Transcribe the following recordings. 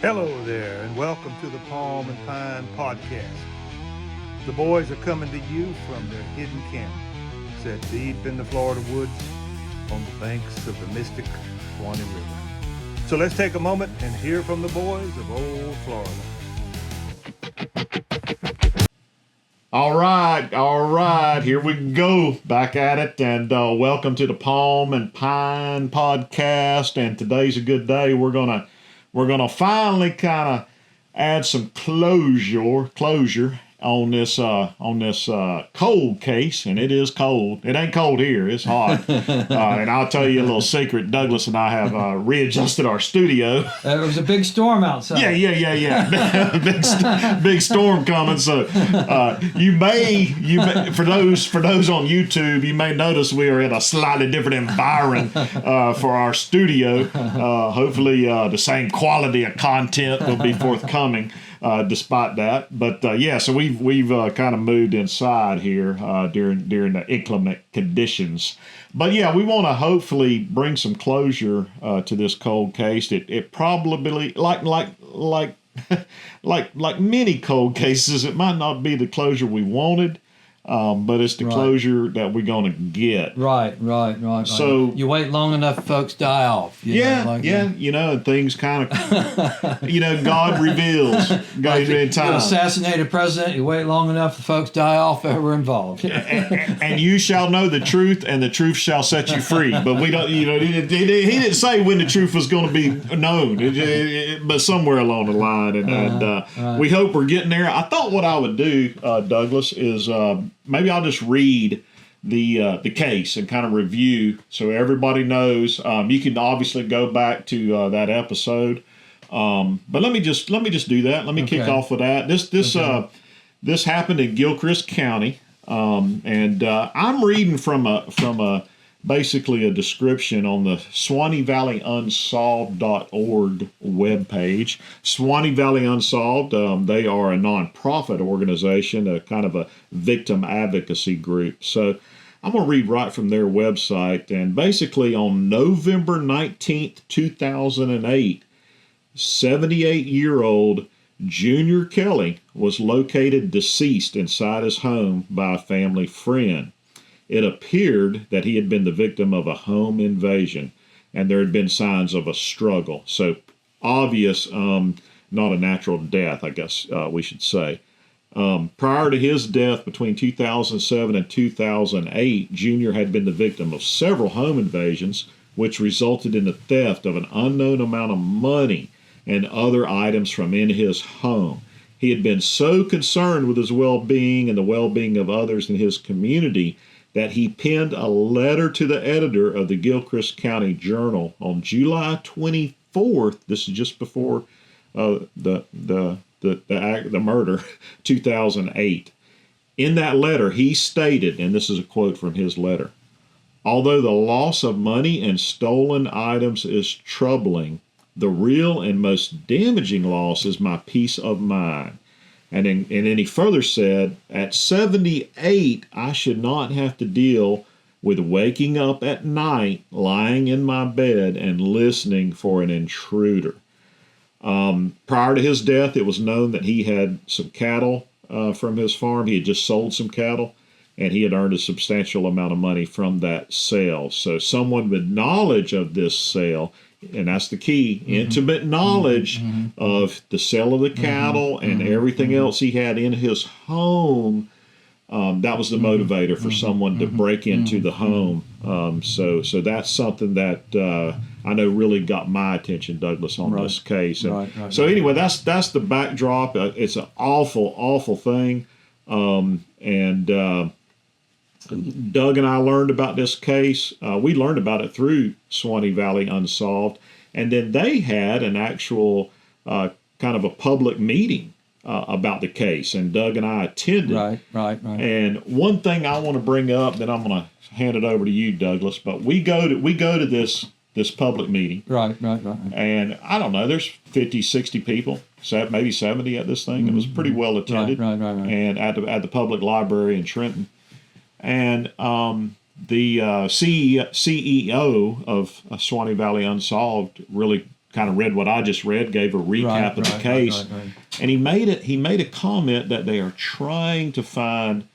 Hello there, and welcome to the Palm and Pine podcast. The boys are coming to you from their hidden camp, set deep in the Florida woods on the banks of the mystic Swanee River. So let's take a moment and hear from the boys of old Florida. All right, here we go, back at it, and welcome to the Palm and Pine podcast. And today's a good day. We're gonna finally kind of add some closure on this cold case, and it is cold. It ain't cold here; it's hot. And I'll tell you a little secret. Douglas and I have readjusted our studio. There was a big storm outside. Yeah. big storm coming. So you may for those on YouTube, you may notice we are in a slightly different environment for our studio. Hopefully, the same quality of content will be forthcoming. Despite that, but so we've kind of moved inside here during the inclement conditions. But yeah, we want to hopefully bring some closure to this cold case. It probably like many cold cases, it might not be the closure we wanted. But it's the closure that we're going to get. Right. So you wait long enough, folks die off. And things kind of, God reveals. In time. You assassinate a president, you wait long enough, the folks die off that were involved. and you shall know the truth, and the truth shall set you free. But we don't, he didn't say when the truth was going to be known, but somewhere along the line. And we hope we're getting there. I thought what I would do, Douglas, is maybe I'll just read the case and kind of review so everybody knows. You can obviously go back to that episode, but let me just do that. Let me kick off with that. This happened in Gilchrist County, and I'm reading from a basically a description on the SwaneeValleyUnsolved.org webpage. Swanee Valley Unsolved, they are a nonprofit organization, a kind of a victim advocacy group. So I'm going to read right from their website. And basically on November 19th, 2008, 78-year-old Junior Kelly was located deceased inside his home by a family friend. It appeared that he had been the victim of a home invasion, and there had been signs of a struggle. So obvious, not a natural death, I guess we should say. Prior to his death between 2007 and 2008, Junior had been the victim of several home invasions, which resulted in the theft of an unknown amount of money and other items from in his home. He had been so concerned with his well-being and the well-being of others in his community that he penned a letter to the editor of the Gilchrist County Journal on July 24th. This is just before the murder, 2008. In that letter, he stated, and this is a quote from his letter, "Although the loss of money and stolen items is troubling, the real and most damaging loss is my peace of mind." And then he further said, "At 78, I should not have to deal with waking up at night, lying in my bed, and listening for an intruder." Prior to his death, it was known that he had some cattle from his farm. He had just sold some cattle, and he had earned a substantial amount of money from that sale. So someone with knowledge of this sale, and that's the key, intimate knowledge of the sale of the cattle and everything else he had in his home, that was the motivator for someone to break into the home. So that's something that I know really got my attention, Douglas, on this case. And so anyway, that's the backdrop. It's an awful thing. Doug and I learned about this case. We learned about it through Swanee Valley Unsolved, and then they had an actual kind of a public meeting about the case, and Doug and I attended. Right. And one thing I want to bring up, then I'm going to hand it over to you, Douglas. But we go to this public meeting. Right. And I don't know, there's 50, 60 people, maybe 70 at this thing. It was pretty well attended. Right. And at the public library in Trenton. And the CEO of Swanee Valley Unsolved really kind of read what I just read, gave a recap of the case, and he made a comment that they are trying to find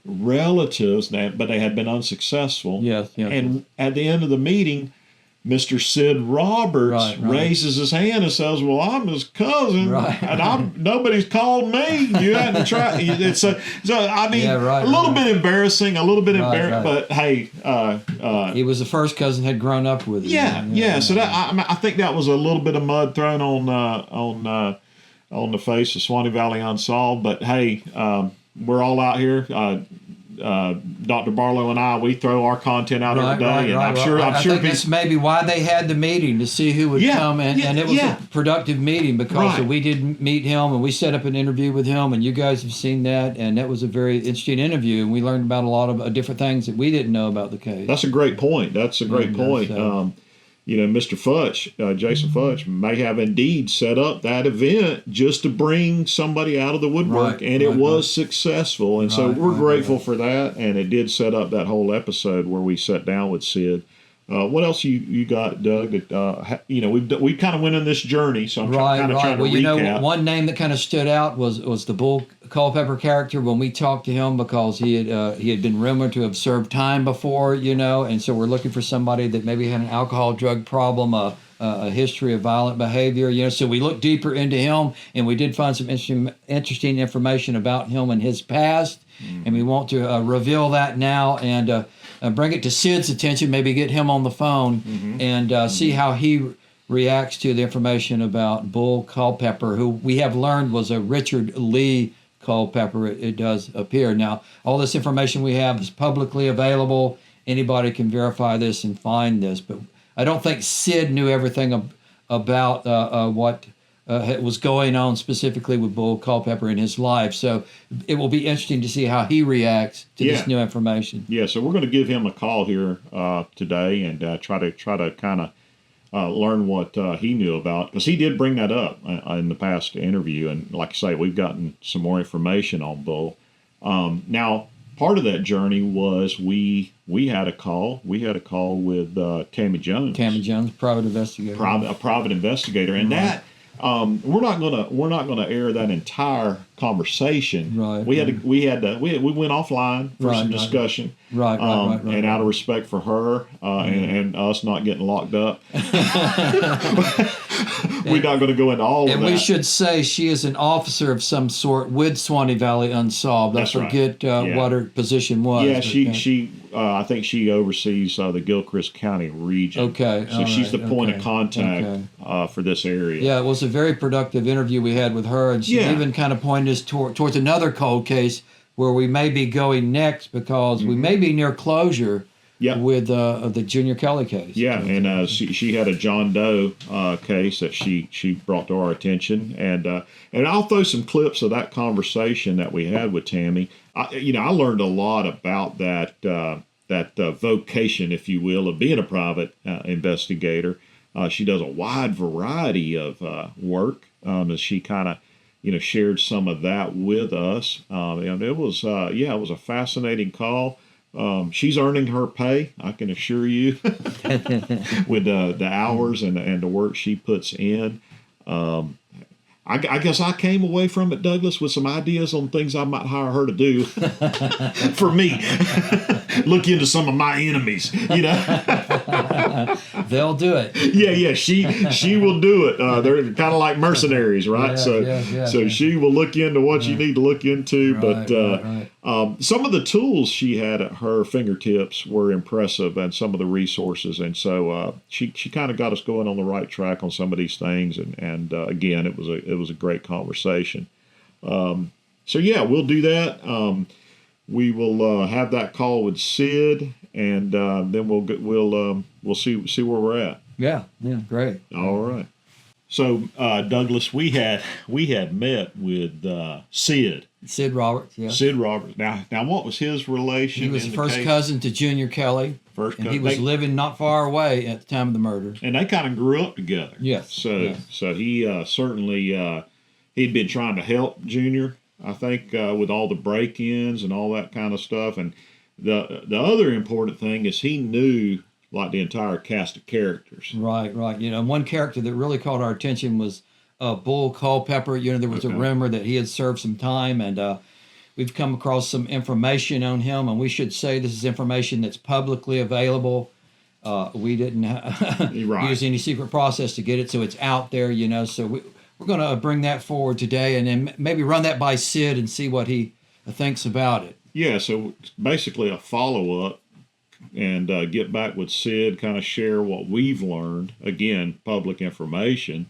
relatives but they had been unsuccessful. Yes. And at the end of the meeting, Mr. Sid Roberts raises his hand and says, "Well, I'm his cousin, and nobody's called me. You hadn't tried." So I mean, a little bit embarrassing, but hey, he was the first cousin had grown up with him. Yeah. So that I think that was a little bit of mud thrown on the face of Swanee Valley Unsolved. But hey, we're all out here. Dr. Barlow and I, we throw our content out every day, and I'm sure that's maybe why they had the meeting, to see who would come, and it was a productive meeting because we did meet him and we set up an interview with him, and you guys have seen that, and that was a very interesting interview, and we learned about a lot of different things that we didn't know about the case. That's a great point. Mr. Futch, Jason Futch, may have indeed set up that event just to bring somebody out of the woodwork, and it was successful. And so we're grateful for that, and it did set up that whole episode where we sat down with Sid. What else you got, Doug? We kind of went on this journey, so I'm trying to recap. One name that kind of stood out was the Bull Culpepper character when we talked to him, because he had been rumored to have served time before, and so we're looking for somebody that maybe had an alcohol drug problem, a history of violent behavior, So we looked deeper into him, and we did find some interesting information about him and his past, and we want to reveal that now and bring it to Sid's attention, maybe get him on the phone and see how he reacts to the information about Bull Culpepper, who we have learned was a Richard Lee Culpepper, it does appear. Now, all this information we have is publicly available. Anybody can verify this and find this, but I don't think Sid knew everything about what was going on specifically with Bull Culpepper in his life. So it will be interesting to see how he reacts to this new information. Yeah, so we're going to give him a call here today and try to kind of learn what he knew about, because he did bring that up in the past interview. And like I say, we've gotten some more information on Bull. Now, part of that journey was we had a call. We had a call with Tammy Jones. Tammy Jones, private investigator. A private investigator, and that. We're not gonna air that entire conversation. Right. We went offline for some discussion. Right. And out of respect for her and us not getting locked up, we're not going to go into all of that. And we should say she is an officer of some sort with Swanee Valley Unsolved. That's I forget what her position was. Yeah, she I think she oversees the Gilchrist County region. Okay. So she's the point of contact for this area. Yeah, it was a very productive interview we had with her, and she even kind of pointed us towards another cold case where we may be going next, because we may be near closure with the Junior Kelly case. Yeah, and she had a John Doe case that she brought to our attention, and I'll throw some clips of that conversation that we had with Tammy. I learned a lot about that vocation, if you will, of being a private investigator. She does a wide variety of work, as she kind of shared some of that with us. And it was a fascinating call. She's earning her pay, I can assure you, with the hours and the work she puts in. I guess I came away from it, Douglas, with some ideas on things I might hire her to do for me. Look into some of my enemies, They'll do it. Yeah, she will do it. They're kind of like mercenaries, right? So she will look into what you need to look into. Right, but some of the tools she had at her fingertips were impressive, and some of the resources. And so she kind of got us going on the right track on some of these things. And again, it was a great conversation. So yeah, we'll do that. We will have that call with Sid, and then we'll see where we're at. Yeah, great. All right. So Douglas, we had met with Sid. Sid Roberts. Yeah. Sid Roberts. Now, what was his relation? He was the first cousin to Junior Kelly. And he was living not far away at the time of the murder. And they kind of grew up together. Yes. So he certainly he'd been trying to help Junior, I think, with all the break-ins and all that kind of stuff. And the other important thing is he knew like the entire cast of characters. Right, right. You know, one character that really caught our attention was Bull Culpepper. You know, there was a rumor that he had served some time, and we've come across some information on him, and we should say this is information that's publicly available. We didn't use any secret process to get it, so it's out there, you know. So we're going to bring that forward today, and then maybe run that by Sid and see what he thinks about it. Yeah, so it's basically a follow-up, and get back with Sid, kind of share what we've learned. Again, public information,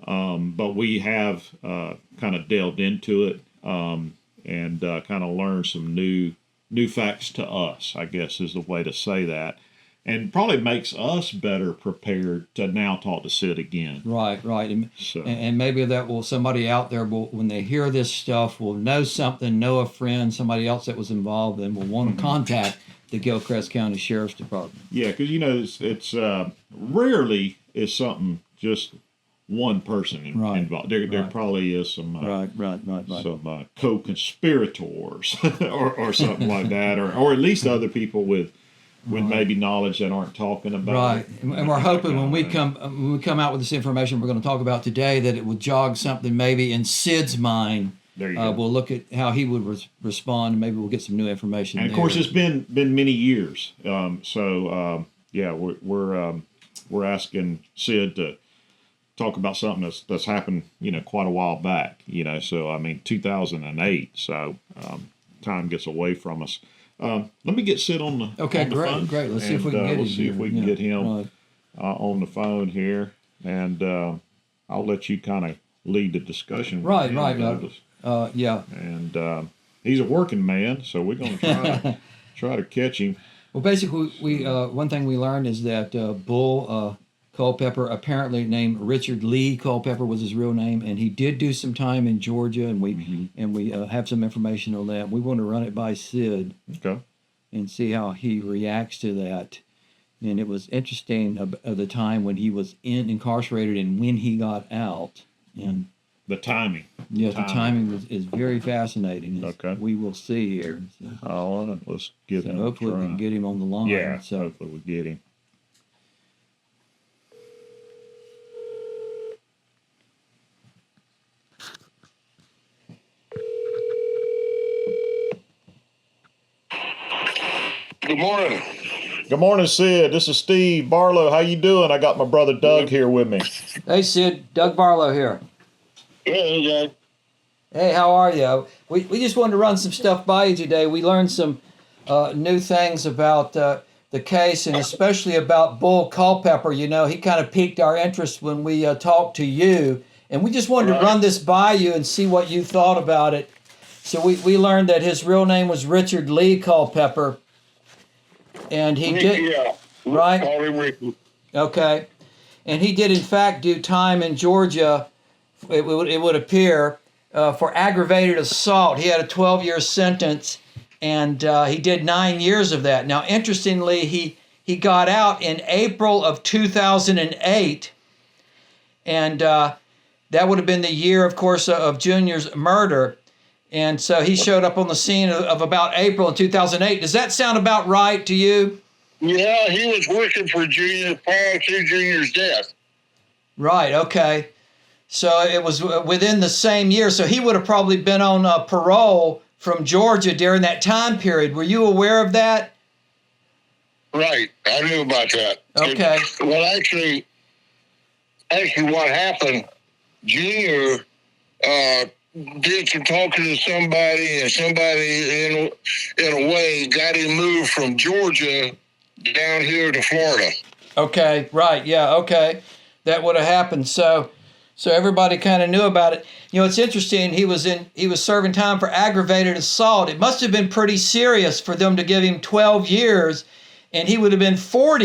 but we have kind of delved into it and kind of learned some new facts to us, I guess is the way to say that. And probably makes us better prepared to now talk to Sid again. Right, right. And maybe that will, somebody out there will, when they hear this stuff, will know something, know a friend, somebody else that was involved, and will want to contact the Gilchrist County Sheriff's Department. Yeah, because, you know, it's rarely is something just one person involved. There probably is some some co-conspirators or something like that, or at least other people with maybe knowledge that aren't talking about right. it. And we're hoping when we come out with this information we're going to talk about today, that it will jog something maybe in Sid's mind. There you go. We'll look at how he would respond, and maybe we'll get some new information. And of course, it's been many years. So we're asking Sid to talk about something that's happened, you know, quite a while back. You know, so I mean, 2008. So time gets away from us. Let me get Sid on the phone. Great. Let's see if we can get him. See if we can get him on the phone here, and I'll let you kind of lead the discussion. Right. And he's a working man, so we're going to try to catch him. Well, basically, we one thing we learned is that Bull Culpepper, apparently named Richard Lee Culpepper was his real name, and he did do some time in Georgia, and we have some information on that. We want to run it by Sid, and see how he reacts to that. And it was interesting of the time when he was incarcerated and when he got out, and the timing. Yeah, the timing is very fascinating. We will see here. So, let's get him. Hopefully we can get him on the line. Yeah, hopefully we get him. Good morning. Good morning, Sid. This is Steve Barlow. How you doing? I got my brother Doug here with me. Hey, Sid. Doug Barlow here. Hey, Doug. Hey, how are you? We just wanted to run some stuff by you today. We learned some new things about the case, and especially about Bull Culpepper. You know, he kind of piqued our interest when we talked to you, and we just wanted to run this by you and see what you thought about it. So we learned that his real name was Richard Lee Culpepper, and he did... Yeah. Right? Call him Ricky. Okay. And he did, in fact, do time in Georgia, it would appear, for aggravated assault. He had a 12-year sentence, and he did 9 years of that. Now, interestingly, he got out in April of 2008, and that would have been the year, of course, of Junior's murder. And so he showed up on the scene of about April in 2008. Does that sound about right to you? Yeah, he was working for Junior prior to Junior's death. Right, okay. So it was within the same year. So he would have probably been on parole from Georgia during that time period. Were you aware of that? Right, I knew about that. Okay. Well, actually, what happened, Junior did some talking to somebody, and somebody, in a way, got him moved from Georgia down here to Florida. Okay, right, yeah, okay. That would have happened. So everybody kind of knew about it. You know, it's interesting. He was serving time for aggravated assault. It must have been pretty serious for them to give him 12 years, and he would have been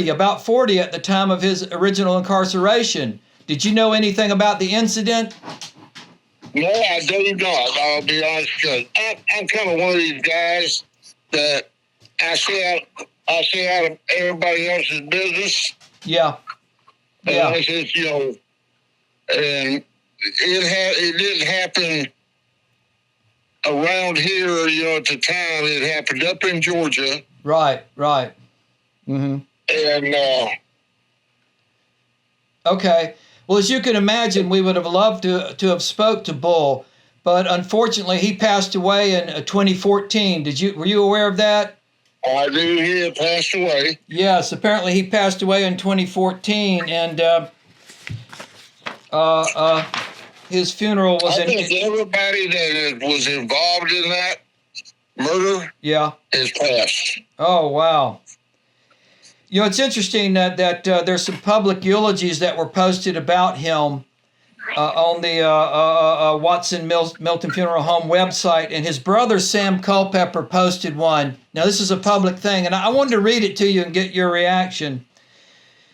about 40 at the time of his original incarceration. Did you know anything about the incident? No, I do not. I'll be honest, because I'm kind of one of these guys that I stay out of everybody else's business. Yeah. Yeah. And it's just, and it didn't happen around here, at the time. It happened up in Georgia. Right. Mm-hmm. And Okay. Well, as you can imagine, we would have loved to have spoke to Bull, but unfortunately, he passed away in 2014. Were you aware of that? I do hear he passed away. Yes, apparently he passed away in 2014, and his funeral was I think everybody that was involved in that murder is passed. Oh, wow. You know, it's interesting that there's some public eulogies that were posted about him on the Watson Milton Funeral Home website, and his brother Sam Culpepper posted one. Now, this is a public thing, and I wanted to read it to you and get your reaction.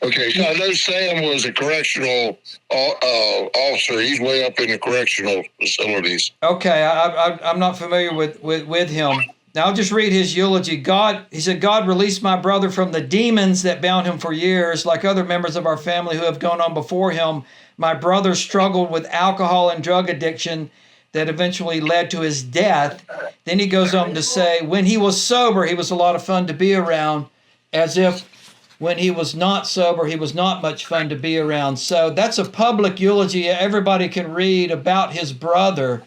Okay, so I know Sam was a correctional officer. He's way up in the correctional facilities. Okay, I'm not familiar with him. Now, I'll just read his eulogy. He said, God released my brother from the demons that bound him for years. Like other members of our family who have gone on before him, my brother struggled with alcohol and drug addiction that eventually led to his death. Then he goes on to say, when he was sober, he was a lot of fun to be around, as if when he was not sober, he was not much fun to be around. So that's a public eulogy everybody can read about his brother.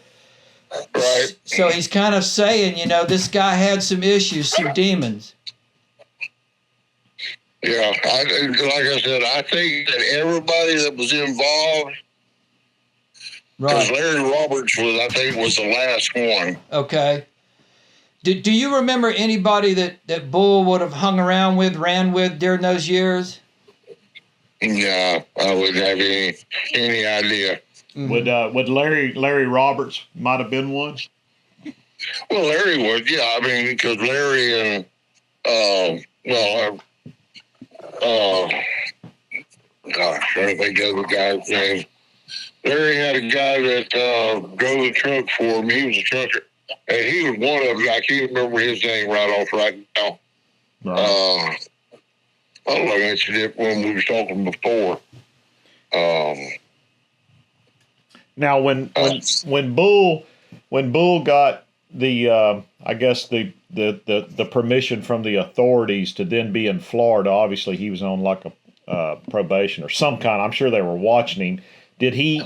Right. So he's kind of saying, you know, this guy had some issues, some demons. Yeah, like I said, I think that everybody that was involved, because Larry Roberts was the last one. Okay. Do you remember anybody that Bull would have hung around with, ran with during those years? No, I wouldn't have any idea. Mm-hmm. Would Larry Roberts might have been one? Well, Larry would, yeah. I mean, because Larry and gosh, I don't think of the guy's name. Larry had a guy that drove the truck for him. He was a trucker, and he was one of them. I can't remember his name right now. Right. I don't know. I mentioned it when we were talking before. Now, when Bull got the I guess the permission from the authorities to then be in Florida, obviously he was on like a probation or some kind. I'm sure they were watching him. Well, he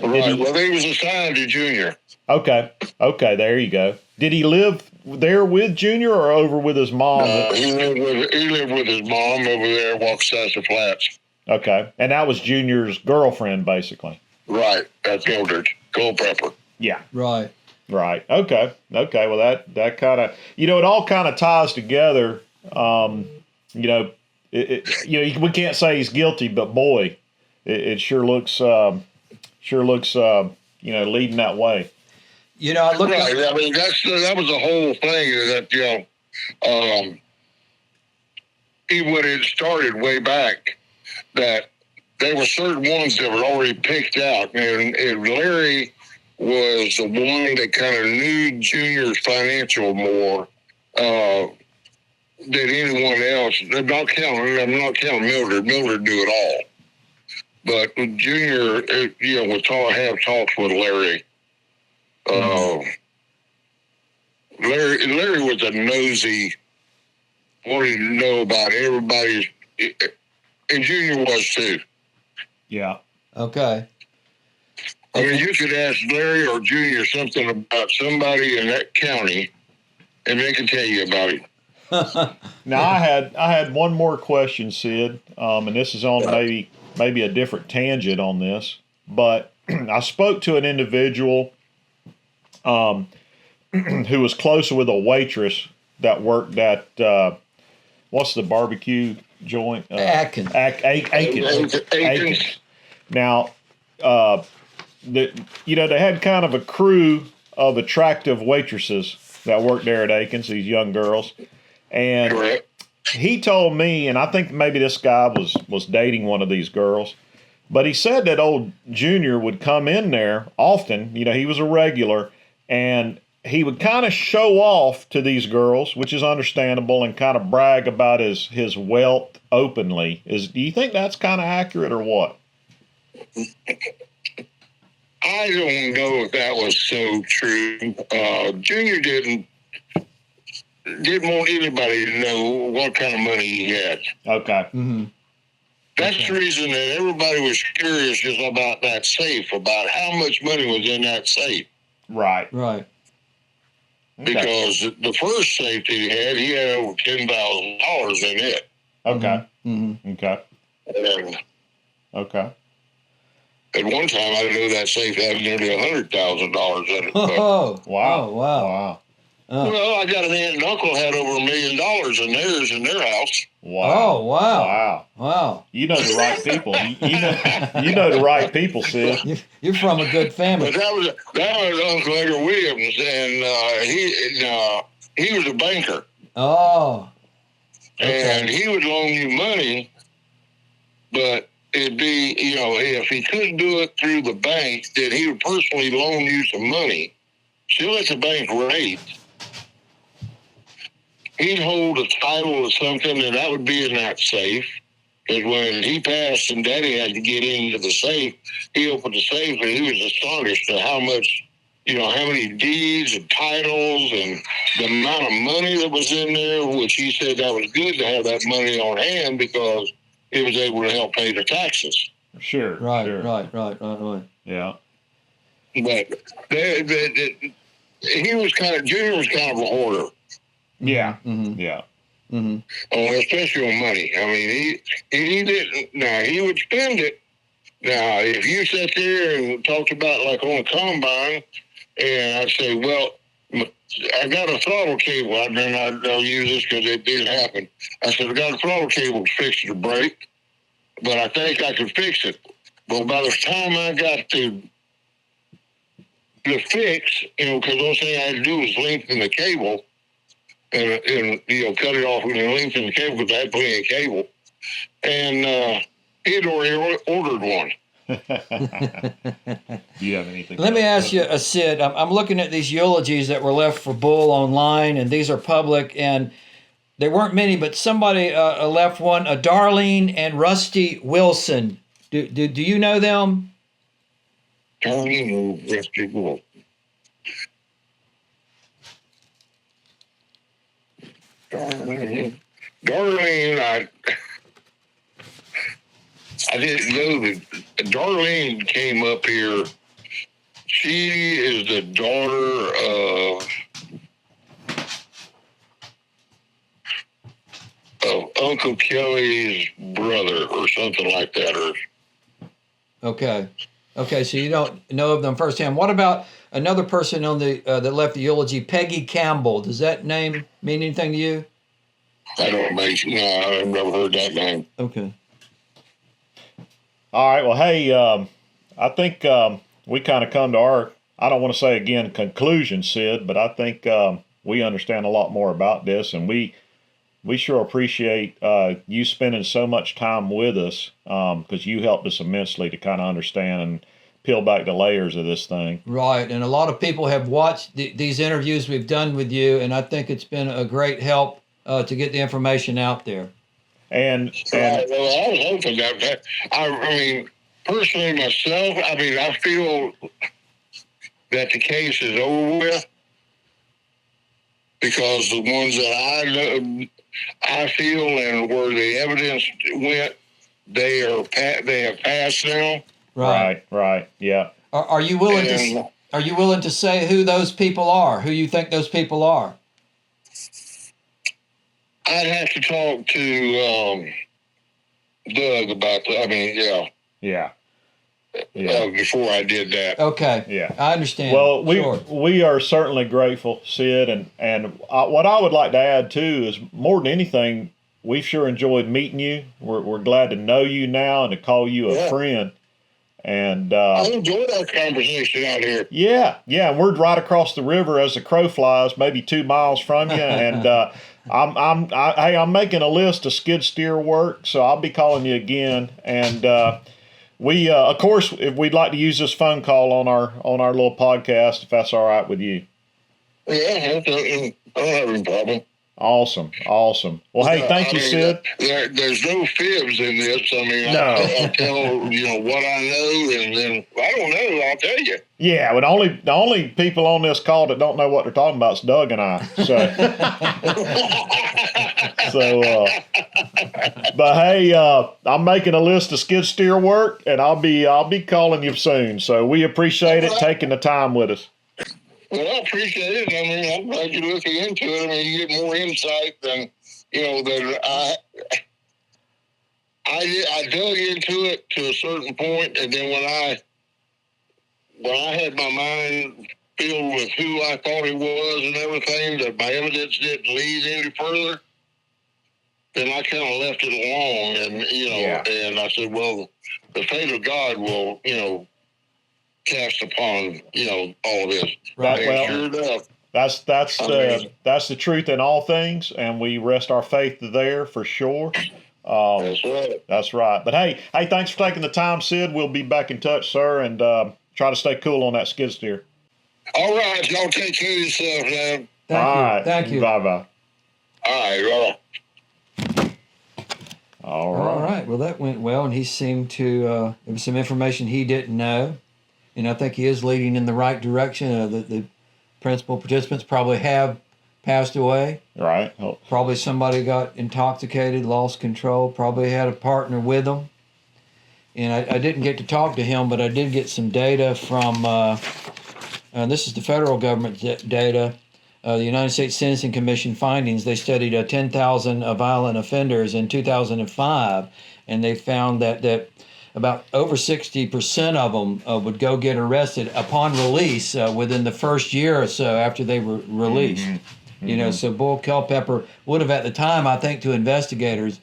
was assigned to Junior. Okay, there you go. Did he live there with Junior or over with his mom? He lived with his mom over there at Waukesha Flats. Okay, and that was Junior's girlfriend, basically. Right, that's Mildred Culpepper. Yeah. Right. Okay. Well, that kind of, it all kind of ties together. We can't say he's guilty, but boy, it sure looks leading that way. I looked. Right. I mean, that was the whole thing that even when it started way back, that there were certain ones that were already picked out, and Larry was the one that kind of knew Junior's financial more than anyone else. I'm not counting Mildred. Mildred knew it all, but Junior, would have talks with Larry. Larry was a nosy, wanted to know about everybody's, and Junior was too. Yeah. Okay. I mean, you could ask Larry or Junior something about somebody in that county, and they can tell you about it. Now, I had one more question, Sid, and this is on maybe a different tangent on this, but I spoke to an individual who was close with a waitress that worked at what's the barbecue joint? Atkins. Atkins. Now, they had kind of a crew of attractive waitresses that worked there at Atkins, these young girls. And Correct. He told me, and I think maybe this guy was dating one of these girls, but he said that old Junior would come in there often. He was a regular, and he would kind of show off to these girls, which is understandable, and kind of brag about his wealth openly. Do you think that's kind of accurate or what? I don't know if that was so true. Junior didn't want anybody to know what kind of money he had. Okay. Mm-hmm. That's the reason that everybody was curious just about that safe, about how much money was in that safe. Right. Right. Okay. Because the first safe that he had over $10,000 in it. Okay. Mm-hmm. Okay. And Okay. at one time, I knew that safe had nearly $100,000 in it. But, Oh, Wow. Oh, wow. Wow. well, I got an aunt and uncle had over $1 million in theirs in their house. Wow. Oh, wow. Wow. Wow. You know the right people. You know the right people, Sid. You're from a good family. But that was Uncle Edgar Williams, and he was a banker, Oh. Okay. and he would loan you money, but it'd be, if he couldn't do it through the bank, then he would personally loan you some money, still at the bank rate. He'd hold a title of something, and that would be in that safe. Because when he passed and Daddy had to get into the safe, he opened the safe, and he was astonished at how much, how many deeds and titles and the amount of money that was in there, which he said that was good to have that money on hand because it was able to help pay the taxes. Sure. Right, Sure. right. Yeah. But he was Junior was kind of a hoarder. Yeah. Mm-hmm. Yeah. Mm-hmm. Especially on money. I mean, he didn't. Now he would spend it. Now, if you sat there and talked about like on a combine, and I'd say, well, I got a throttle cable. I'll use this because it didn't happen. I said, I got a throttle cable to fix the brake, but I think I could fix it. But by the time I got to the fix, because the only thing I had to do was lengthen the cable and cut it off and then lengthen the cable because I had plenty of cable. And he had already ordered one. Do you have anything? Let me else? ask you, Sid. I'm looking at these eulogies that were left for Bull online, and these are public, and there weren't many, but somebody left one, Darlene and Rusty Wilson. Do you know them? Darlene, Rusty Wilson. Darlene, I didn't know that Darlene came up here. She is the daughter of Uncle Kelly's brother or something like that. Okay, so you don't know of them firsthand. What about another person on the that left the eulogy, Peggy Campbell? Does that name mean anything to you? I don't make. No, I've never heard that name. Okay. All right. Well, hey, I think we kind of come to our, I don't want to say again conclusion, Sid, but I think we understand a lot more about this, and we sure appreciate you spending so much time with us because you helped us immensely to kind of understand and peel back the layers of this thing. Right, and a lot of people have watched these interviews we've done with you, and I think it's been a great help to get the information out there. And Well, I was hoping that. I mean, personally myself, I feel that the case is over with because the ones that I know, I feel, and where the evidence went, they have passed now. Right, yeah. Are you willing to say who those people are? Who you think those people are? I'd have to talk to Doug about that. Yeah. Before I did that. Okay. Yeah. I understand. Well, Sure. we are certainly grateful, Sid, and what I would like to add too is more than anything, we've sure enjoyed meeting you. We're glad to know you now and to call you a friend. And I enjoyed our conversation out here. Yeah, and we're right across the river as the crow flies, maybe 2 miles from you. And I'm making a list of skid steer work, so I'll be calling you again. And we, of course, if we'd like to use this phone call on our little podcast, if that's all right with you. Yeah, I don't have any problem. Awesome. Well, hey, thank you, Sid. There's no fibs in this. No. I tell what I know, and then I don't know. I'll tell you. Yeah, but the only people on this call that don't know what they're talking about is Doug and I. So, but hey, I'm making a list of skid steer work, and I'll be calling you soon. So we appreciate it taking the time with us. Well, I appreciate it. I mean, I'm glad you're looking into it. I mean, you get more insight than that I dug into it to a certain point, and then when I had my mind filled with who I thought it was and everything, that my evidence didn't lead any further, then I kind of left it alone. And, and I said, well, the fate of God will, cast upon, all of this. Right. Well, sure enough. That's the truth in all things, and we rest our faith there for sure. That's right. That's right. But hey, thanks for taking the time, Sid. We'll be back in touch, sir, and try to stay cool on that skid steer. All right, y'all take care of yourself, man. Thank you. Bye-bye. All right. All right. Well, that went well, and he seemed to, there was some information he didn't know. And I think he is leading in the right direction. The principal participants probably have passed away. Right. Probably somebody got intoxicated, lost control, probably had a partner with them. And I didn't get to talk to him, but I did get some data from, this is the federal government data, the United States Sentencing Commission findings. They studied 10,000 violent offenders in 2005, and they found that about over 60% of them would go get arrested upon release within the first year or so after they were released. Mm-hmm. So Bull Culpepper would have at the time, I think, to investigators,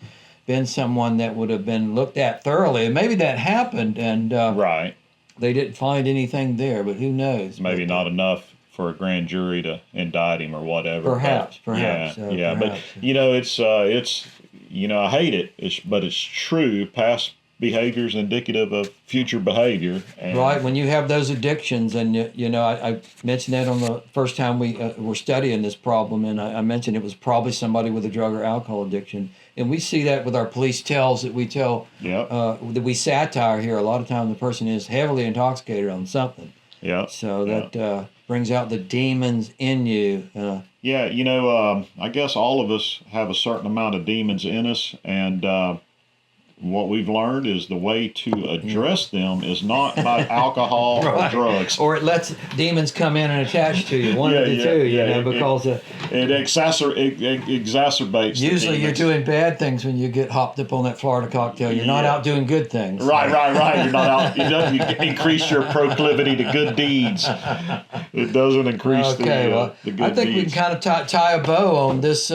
been someone that would have been looked at thoroughly. And maybe that happened, and right. They didn't find anything there, but who knows? Maybe not enough for a grand jury to indict him or whatever. Perhaps. Yeah. Perhaps. But it's I hate it, but it's true. Past behavior is indicative of future behavior. And right. When you have those addictions, and I mentioned that on the first time we were studying this problem, and I mentioned it was probably somebody with a drug or alcohol addiction, and we see that with our police tells that we tell that we satire here. A lot of time the person is heavily intoxicated on something. Yeah. So that brings out the demons in you. I guess all of us have a certain amount of demons in us, and what we've learned is the way to address them is not by alcohol or drugs. Or it lets demons come in and attach to you, one of the two, because it exacerbates. Usually you're doing bad things when you get hopped up on that Florida cocktail. You're not out doing good things. Right. You're not out. You increase your proclivity to good deeds. It doesn't increase the good deeds. I think we can kind of tie a bow on this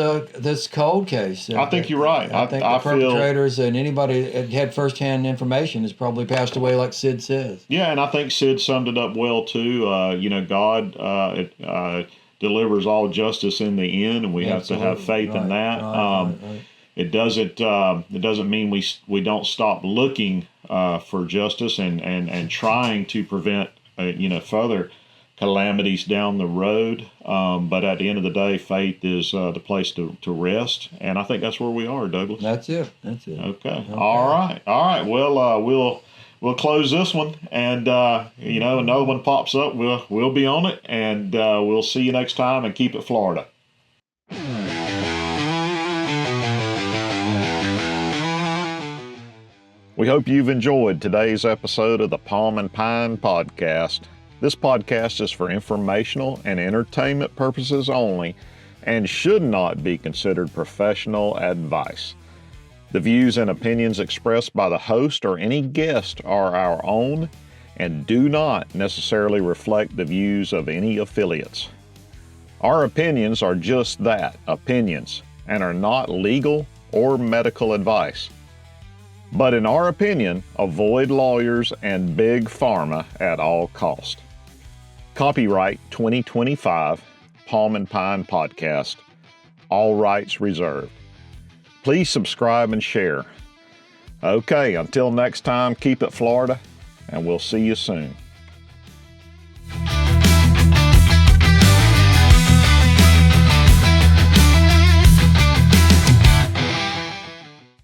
cold case. I think you're right. I think the perpetrators and anybody that had firsthand information has probably passed away, like Sid says. Yeah, and I think Sid summed it up well too. God delivers all justice in the end, and we have to have faith in that. Right. It doesn't mean we don't stop looking for justice and trying to prevent further calamities down the road. But at the end of the day, faith is the place to rest. And I think that's where we are, Douglas. That's it. Okay. All right. Well, we'll close this one. And, another one pops up. We'll be on it. And we'll see you next time, and keep it Florida. We hope you've enjoyed today's episode of the Palm and Pine Podcast. This podcast is for informational and entertainment purposes only and should not be considered professional advice. The views and opinions expressed by the host or any guest are our own and do not necessarily reflect the views of any affiliates. Our opinions are just that, opinions, and are not legal or medical advice. But in our opinion, avoid lawyers and big pharma at all cost. Copyright 2025, Palm and Pine Podcast. All rights reserved. Please subscribe and share. Okay, until next time, keep it Florida, and we'll see you soon.